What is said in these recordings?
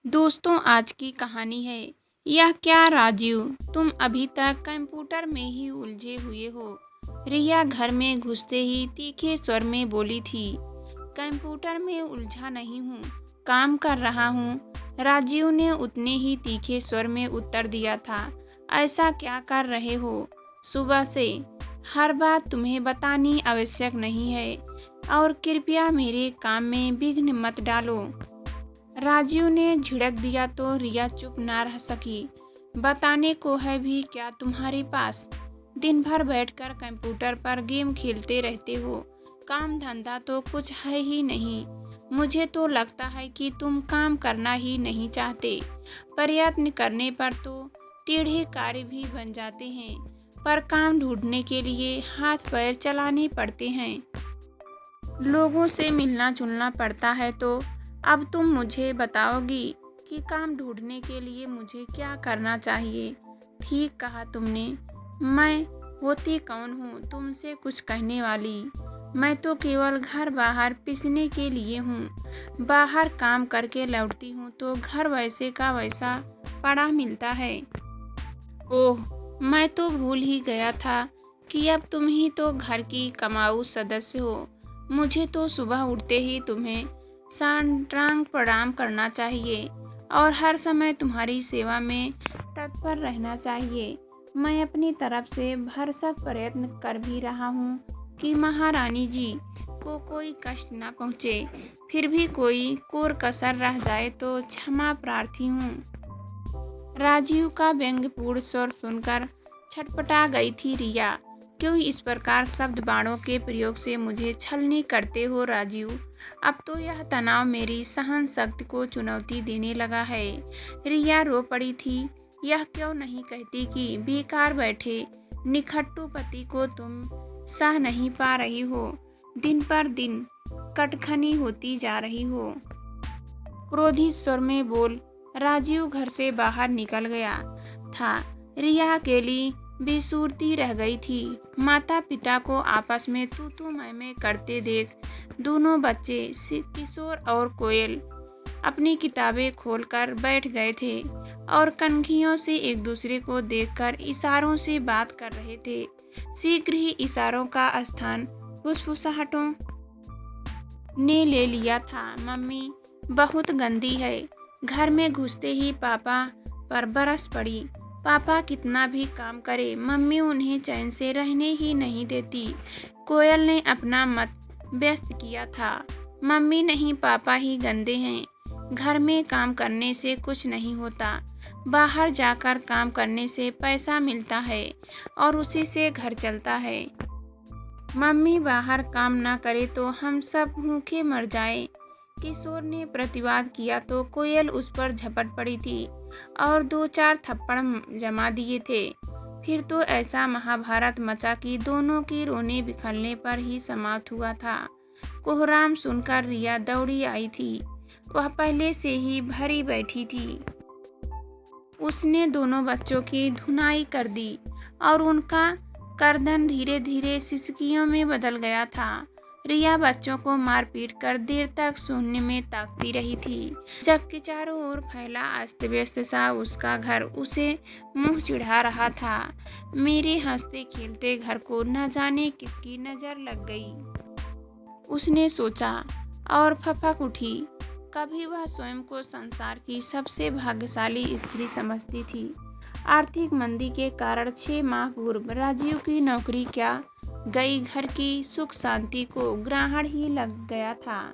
दोस्तों, आज की कहानी है यह क्या राजीव, तुम अभी तक कंप्यूटर में ही उलझे हुए हो। रिया घर में घुसते ही तीखे स्वर में बोली थी। कंप्यूटर में उलझा नहीं हूँ, काम कर रहा हूँ। राजीव ने उतने ही तीखे स्वर में उत्तर दिया था। ऐसा क्या कर रहे हो सुबह से? हर बात तुम्हें बतानी आवश्यक नहीं है, और कृपया मेरे काम में विघ्न मत डालो। राजीव ने झिड़क दिया तो रिया चुप ना रह सकी। बताने को है भी क्या तुम्हारे पास? दिन भर बैठकर कंप्यूटर पर गेम खेलते रहते हो, काम धंधा तो कुछ है ही नहीं। मुझे तो लगता है कि तुम काम करना ही नहीं चाहते। प्रयत्न करने पर तो टेढ़े कार्य भी बन जाते हैं, पर काम ढूंढने के लिए हाथ पैर चलाने पड़ते हैं, लोगों से मिलना जुलना पड़ता है। तो अब तुम मुझे बताओगी कि काम ढूंढने के लिए मुझे क्या करना चाहिए? ठीक कहा तुमने। मैं होती कौन हूँ तुमसे कुछ कहने वाली? मैं तो केवल घर बाहर पिसने के लिए हूँ। बाहर काम करके लौटती हूँ तो घर वैसे का वैसा पड़ा मिलता है। ओह, मैं तो भूल ही गया था कि अब तुम ही तो घर की कमाऊ सदस्य हो। मुझे तो सुबह उठते ही तुम्हें साष्टांग प्रणाम करना चाहिए और हर समय तुम्हारी सेवा में तत्पर रहना चाहिए। मैं अपनी तरफ से भरसक प्रयत्न कर भी रहा हूँ कि महारानी जी को कोई कष्ट न पहुँचे। फिर भी कोई कोर कसर रह जाए तो क्षमा प्रार्थी हूँ। राजीव का व्यंग्यपूर्ण स्वर सुनकर छटपटा गई थी रिया। क्यों इस प्रकार शब्द बाणों के प्रयोग से मुझे छलनी करते हो राजीव? अब तो यह तनाव मेरी सहन शक्ति को चुनौती देने लगा है। रिया रो पड़ी थी। यह क्यों नहीं कहती कि बेकार बैठे निखट्टू पति को तुम सह नहीं पा रही हो, दिन पर दिन कटखनी होती जा रही हो। क्रोधित स्वर में बोल राजीव घर से बाहर निकल गया था। रिया अकेली बेसुरती रह गई थी। माता पिता को आपस में तू मैं करते देख दोनों बच्चे किशोर और कोयल अपनी किताबें खोलकर बैठ गए थे और कनखियों से एक दूसरे को देखकर इशारों से बात कर रहे थे। शीघ्र ही इशारों का स्थान फुसफुसाहटों ने ले लिया था। मम्मी बहुत गंदी है। घर में घुसते ही पापा पर बरस पड़ी। पापा कितना भी काम करे, मम्मी उन्हें चैन से रहने ही नहीं देती। कोयल ने अपना मत व्यक्त किया था। मम्मी नहीं, पापा ही गंदे हैं। घर में काम करने से कुछ नहीं होता, बाहर जाकर काम करने से पैसा मिलता है और उसी से घर चलता है। मम्मी बाहर काम ना करे तो हम सब भूखे मर जाए। किशोर ने प्रतिवाद किया तो कोयल उस पर झपट पड़ी थी और 2-4 थप्पड़ जमा दिए थे। फिर तो ऐसा महाभारत मचा कि दोनों की रोने बिखरने पर ही समाप्त हुआ था। कोहराम सुनकर रिया दौड़ी आई थी। वह पहले से ही भरी बैठी थी। उसने दोनों बच्चों की धुनाई कर दी और उनका गर्दन धीरे धीरे सिसकियों में बदल गया था। रिया बच्चों को मारपीट कर देर तक शून्य में ताकती रही थी, जबकि चारों ओर फैला अस्त व्यस्त सा उसका घर उसे मुंह चिढ़ा रहा था। मेरे हंसते खेलते घर को न जाने किसकी नजर लग गई, उसने सोचा और फपक उठी। कभी वह स्वयं को संसार की सबसे भाग्यशाली स्त्री समझती थी। आर्थिक मंदी के कारण 6 माह पूर्व राजीव की नौकरी क्या गई, घर की सुख शांति को ग्रहण ही लग गया था।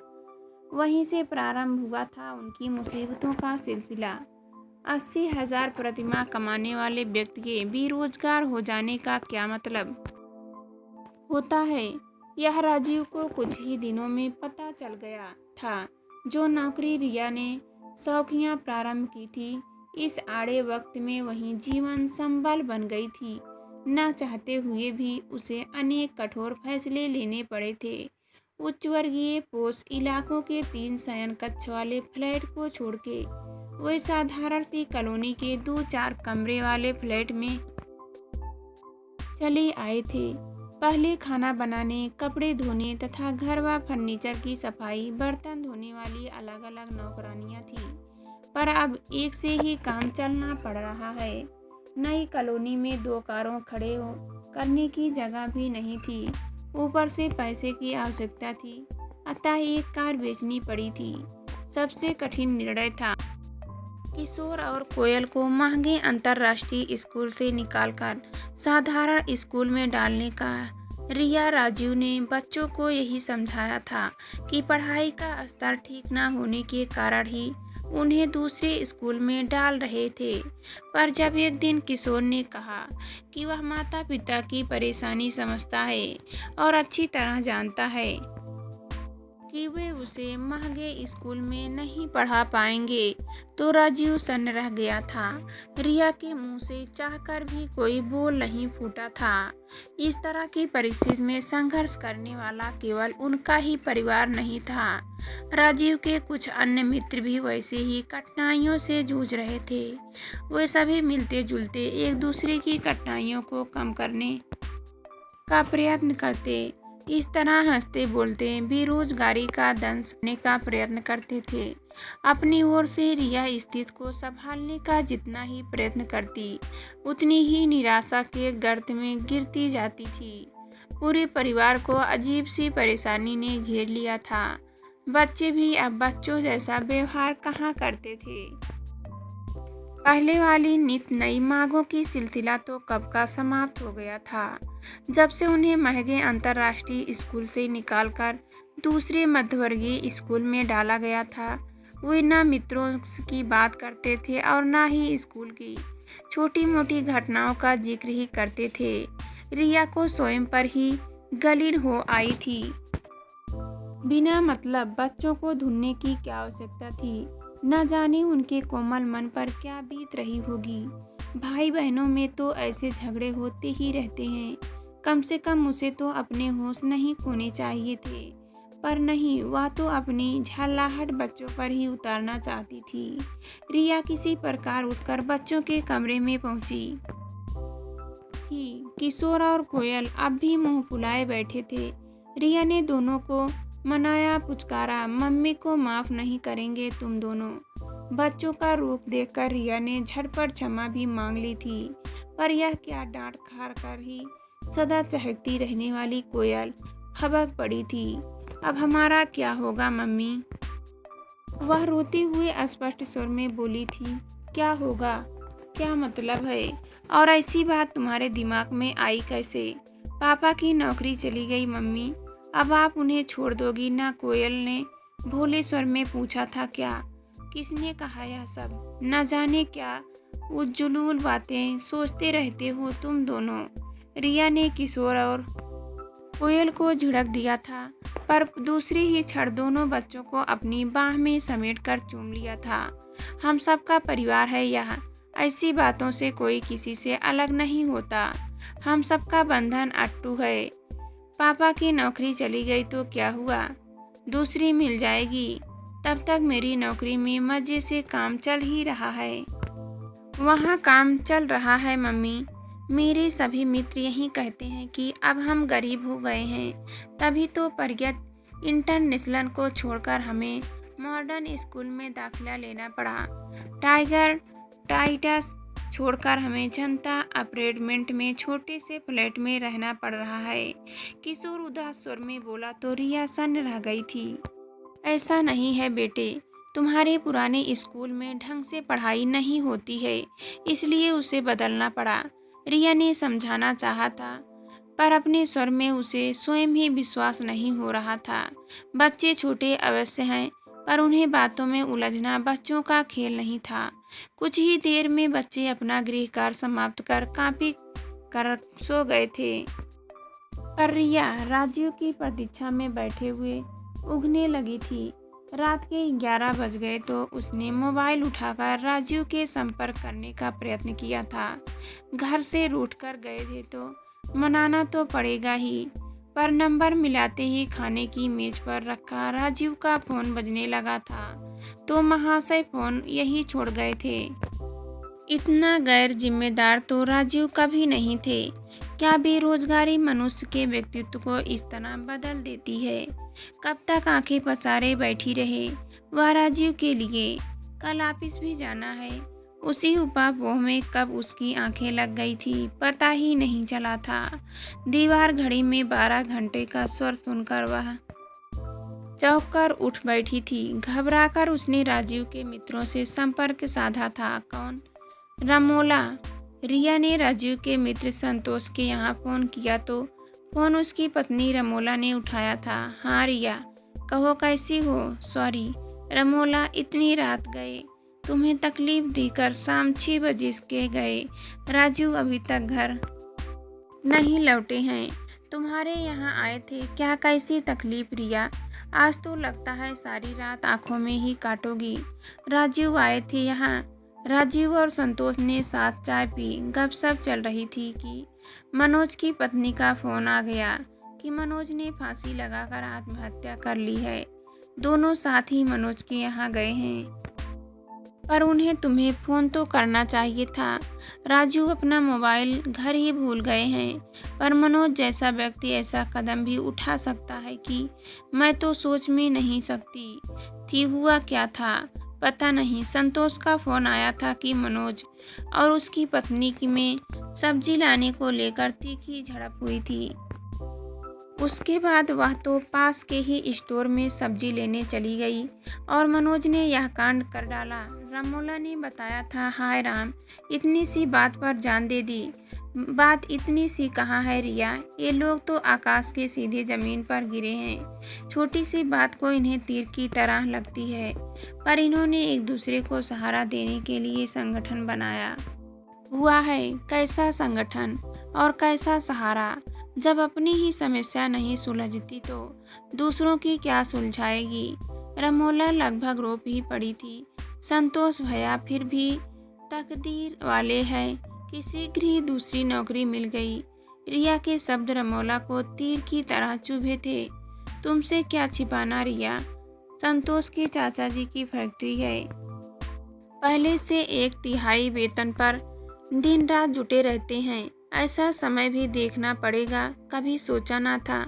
वहीं से प्रारंभ हुआ था उनकी मुसीबतों का सिलसिला। 80,000 प्रतिमाह कमाने वाले व्यक्ति के बेरोजगार हो जाने का क्या मतलब होता है, यह राजीव को कुछ ही दिनों में पता चल गया था। जो नौकरी रिया ने शौकिया प्रारंभ की थी, इस आड़े वक्त में वही जीवन संबल बन गई थी। न चाहते हुए भी उसे अनेक कठोर फैसले लेने पड़े थे। उच्च वर्गीय पोष इलाकों के 3 शयन कक्ष वाले फ्लैट को छोड़ के वे साधारण सी कॉलोनी के 2-4 कमरे वाले फ्लैट में चले आए थे। पहले खाना बनाने, कपड़े धोने तथा घर व फर्नीचर की सफाई, बर्तन धोने वाली अलग अलग नौकरानियां थी। पर अब एक से ही काम चलना पड़ रहा है। नई कॉलोनी में 2 कारों खड़े हो करने की जगह भी नहीं थी। ऊपर से पैसे की आवश्यकता थी, अतः एक कार बेचनी पड़ी थी। सबसे कठिन निर्णय था किशोर और कोयल को महंगे अंतर्राष्ट्रीय स्कूल से निकालकर साधारण स्कूल में डालने का। रिया राजीव ने बच्चों को यही समझाया था कि पढ़ाई का स्तर ठीक न होने के कारण ही उन्हें दूसरे स्कूल में डाल रहे थे। पर जब एक दिन किशोर ने कहा कि वह माता पिता की परेशानी समझता है और अच्छी तरह जानता है कि वे उसे महंगे स्कूल में नहीं पढ़ा पाएंगे, तो राजीव सन्न रह गया था। रिया के मुंह से चाहकर भी कोई बोल नहीं फूटा था। इस तरह की परिस्थिति में संघर्ष करने वाला केवल उनका ही परिवार नहीं था। राजीव के कुछ अन्य मित्र भी वैसे ही कठिनाइयों से जूझ रहे थे। वे सभी मिलते जुलते एक दूसरे की कठिनाइयों को कम करने का प्रयत्न करते। इस तरह हंसते बोलते बेरोजगारी का दंश करने का प्रयत्न करते थे। अपनी ओर से रिया स्थिति को संभालने का जितना ही प्रयत्न करती, उतनी ही निराशा के गर्त में गिरती जाती थी। पूरे परिवार को अजीब सी परेशानी ने घेर लिया था। बच्चे भी अब बच्चों जैसा व्यवहार कहाँ करते थे। पहले वाली नित नई मांगों की सिलसिला तो कब का समाप्त हो गया था। जब से उन्हें महंगे अंतर्राष्ट्रीय स्कूल से निकालकर दूसरे मध्यवर्गीय स्कूल में डाला गया था, वे न मित्रों की बात करते थे और न ही स्कूल की छोटी मोटी घटनाओं का जिक्र ही करते थे। रिया को स्वयं पर ही गलीन हो आई थी। बिना मतलब बच्चों को ढूंढने की क्या आवश्यकता थी। न जाने उनके कोमल मन पर क्या बीत रही होगी। भाई बहनों में तो ऐसे झगड़े होते ही रहते हैं। कम से कम उसे तो अपने होश नहीं खोने चाहिए थे, पर नहीं, वह तो अपनी झल्लाहट बच्चों पर ही उतारना चाहती थी। रिया किसी प्रकार उठकर बच्चों के कमरे में पहुंची थी। किशोर और कोयल अब भी मुंह फुलाए बैठे थे। रिया ने दोनों को मनाया, पुचकारा, मम्मी को माफ नहीं करेंगे तुम दोनों। बच्चों का रूप देखकर रिया ने झटपट क्षमा भी मांग ली थी, पर यह क्या, डांट खार कर ही सदा चहकती रहने वाली कोयल भड़क पड़ी थी। अब हमारा क्या होगा मम्मी? वह रोते हुए अस्पष्ट स्वर में बोली थी। क्या होगा? क्या मतलब है? और ऐसी बात तुम्हारे दिमाग में आई कैसे? पापा की नौकरी चली गई मम्मी, अब आप उन्हें छोड़ दोगी ना? कोयल ने भोले स्वर में पूछा था। क्या? किसने कहा यह सब? न जाने क्या उज्जुलूल बातें सोचते रहते हो तुम दोनों। रिया ने किशोर और कोयल को झिड़क दिया था, पर दूसरी ही क्षण दोनों बच्चों को अपनी बाह में समेटकर चूम लिया था। हम सबका परिवार है यह, ऐसी बातों से कोई किसी से अलग नहीं होता। हम सबका बंधन अटूट है। पापा की नौकरी चली गई तो क्या हुआ? दूसरी मिल जाएगी। तब तक मेरी नौकरी में मजे से काम चल ही रहा है। वहाँ काम चल रहा है मम्मी। मेरे सभी मित्र यही कहते हैं कि अब हम गरीब हो गए हैं, तभी तो प्रज्ञत इंटरनेशनल को छोड़कर हमें मॉडर्न स्कूल में दाखिला लेना पड़ा। टाइगर टाइटस छोड़कर हमें जनता अपार्टमेंट में छोटे से फ्लैट में रहना पड़ रहा है। किशोर उदास स्वर में बोला तो रिया सन्न रह गई थी। ऐसा नहीं है बेटे, तुम्हारे पुराने स्कूल में ढंग से पढ़ाई नहीं होती है, इसलिए उसे बदलना पड़ा। रिया ने समझाना चाहा था, पर अपने स्वर में उसे स्वयं ही विश्वास नहीं हो रहा था। बच्चे छोटे अवश्य हैं, पर उन्हें बातों में उलझना बच्चों का खेल नहीं था। कुछ ही देर में बच्चे अपना गृह कार्य समाप्त कर काफी कर सो गए थे, पर रिया राजीव की प्रतीक्षा में बैठे हुए उगने लगी थी। रात के 11 बज गए तो उसने मोबाइल उठाकर राजीव के संपर्क करने का प्रयत्न किया था। घर से रूठ कर गए थे तो मनाना तो पड़ेगा ही, पर नंबर मिलाते ही खाने की मेज पर रखा राजीव का फोन बजने लगा था, तो महाशय फोन यही छोड़ गए थे। इतना गैर जिम्मेदार तो राजीव कभी नहीं थे। क्या बेरोजगारी मनुष्य के व्यक्तित्व को इस तरह बदल देती है? कब तक आंखें पसारे बैठी रहे वह राजीव के लिए? कल ऑफिस भी जाना है। उसी ऊपापोह में कब उसकी आंखें लग गई थी पता ही नहीं चला था। दीवार घड़ी में 12 घंटे का स्वर सुनकर वह चौंक कर उठ बैठी थी। घबराकर उसने राजीव के मित्रों से संपर्क साधा था। कौन? रमोला। रिया ने राजीव के मित्र संतोष के यहाँ फोन किया तो फोन उसकी पत्नी रमोला ने उठाया था। हाँ रिया, कहो कैसी हो? सॉरी रमोला, इतनी रात गए, तुम्हें तकलीफ देकर शाम 6 बजे के गए। राजीव अभी तक घर नहीं लौटे हैं। तुम्हारे यहाँ आए थे क्या? कैसी तकलीफ रिया? आज तो लगता है सारी रात आंखों में ही काटोगी। राजीव आए थे यहाँ। राजीव और संतोष ने साथ चाय पी। गपशप चल रही थी कि मनोज की पत्नी का फोन आ गया कि मनोज ने फांसी लगाकर आत्महत्या कर ली है। दोनों साथ ही मनोज के यहाँ गए हैं। पर उन्हें तुम्हें फ़ोन तो करना चाहिए था। राजू अपना मोबाइल घर ही भूल गए हैं। पर मनोज जैसा व्यक्ति ऐसा कदम भी उठा सकता है कि मैं तो सोच में नहीं सकती थी। हुआ क्या था पता नहीं। संतोष का फ़ोन आया था कि मनोज और उसकी पत्नी की में सब्जी लाने को लेकर तीखी झड़प हुई थी। उसके बाद वह तो पास के ही स्टोर में सब्जी लेने चली गई और मनोज ने यह कांड कर डाला। रमोला ने बताया था। हाय राम, इतनी सी बात पर जान दे दी। बात इतनी सी कहाँ है रिया? ये लोग तो आकाश के सीधे जमीन पर गिरे हैं। छोटी सी बात को इन्हें तीर की तरह लगती है। पर इन्होंने एक दूसरे को सहारा देने के लिए संगठन बनाया हुआ है। कैसा संगठन और कैसा सहारा? जब अपनी ही समस्या नहीं सुलझती तो दूसरों की क्या सुलझाएगी? रमोला लगभग रो ही पड़ी थी। संतोष भैया फिर भी तकदीर वाले हैं कि शीघ्र ही दूसरी नौकरी मिल गई। रिया के शब्द रमोला को तीर की तरह चुभे थे। तुमसे क्या छिपाना रिया, संतोष के चाचा जी की फैक्ट्री है। पहले से 1/3 वेतन पर दिन रात जुटे रहते हैं। ऐसा समय भी देखना पड़ेगा। कभी सोचा ना था।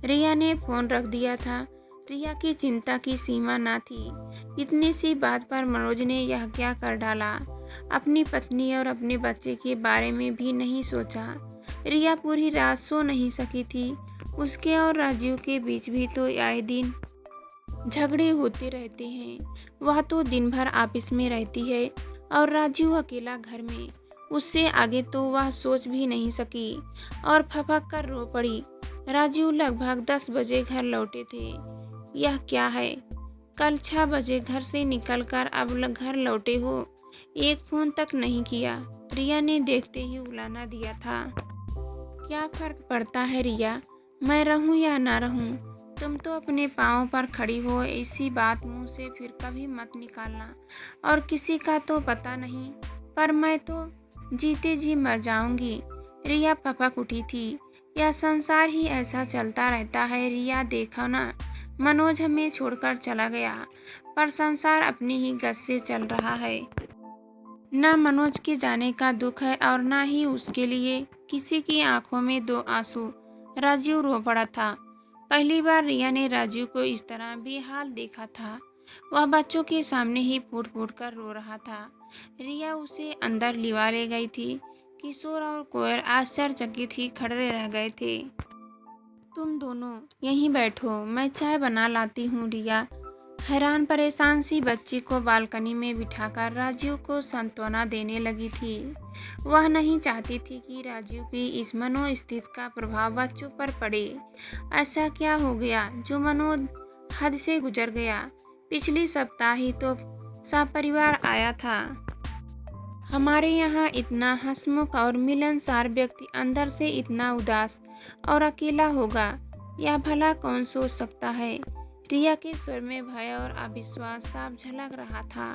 रिया ने फोन रख दिया था। रिया की चिंता की सीमा ना थी। इतनी सी बात पर मनोज ने यह क्या कर डाला? अपनी पत्नी और अपने बच्चे के बारे में भी नहीं सोचा। रिया पूरी रात सो नहीं सकी थी। उसके और राजीव के बीच भी तो आए दिन झगड़े होते रहते हैं। वह तो दिन भर ऑफिस में रहती है और राजीव अकेला घर में। उससे आगे तो वह सोच भी नहीं सकी और फपक कर रो पड़ी। राजीव लगभग 10 बजे घर लौटे थे। यह क्या है? कल 6 बजे घर से निकलकर अब घर लौटे हो। एक फ़ोन तक नहीं किया। रिया ने देखते ही उलाना दिया था। क्या फ़र्क पड़ता है रिया, मैं रहूं या ना रहूं? तुम तो अपने पाँव पर खड़ी हो। ऐसी बात मुंह से फिर कभी मत निकालना। और किसी का तो पता नहीं, पर मैं तो जीते जी मर जाऊंगी। रिया पपक उठी थी। यह संसार ही ऐसा चलता रहता है रिया। देखो ना, मनोज हमें छोड़कर चला गया, पर संसार अपनी ही गति से चल रहा है। न मनोज के जाने का दुख है और न ही उसके लिए किसी की आंखों में 2 आंसू। राजीव रो पड़ा था। पहली बार रिया ने राजीव को इस तरह बेहाल देखा था। वह बच्चों के सामने ही फूट फूट कर रो रहा था। रिया उसे अंदर लिवा ले गई थी। किशोर और कोयल आश्चर्यचकित ही खड़े रह गए थे। तुम दोनों यहीं बैठो, मैं चाय बना लाती हूँ। रिया हैरान परेशान सी बच्ची को बालकनी में बिठाकर राजीव को सांत्वना देने लगी थी। वह नहीं चाहती थी कि राजीव की इस मनोस्थिति का प्रभाव बच्चों पर पड़े। ऐसा क्या हो गया जो मनोज हद से गुजर गया? पिछले सप्ताह ही तो सपरिवार आया था। हमारे यहाँ इतना हंसमुख और मिलनसार व्यक्ति अंदर से इतना उदास और अकेला होगा, यह भला कौन सोच सकता है? रिया के स्वर में भय और अविश्वास साफ झलक रहा था।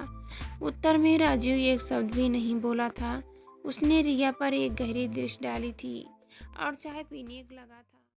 उत्तर में राजीव एक शब्द भी नहीं बोला था। उसने रिया पर एक गहरी दृष्टि डाली थी और चाय पीने लगा था।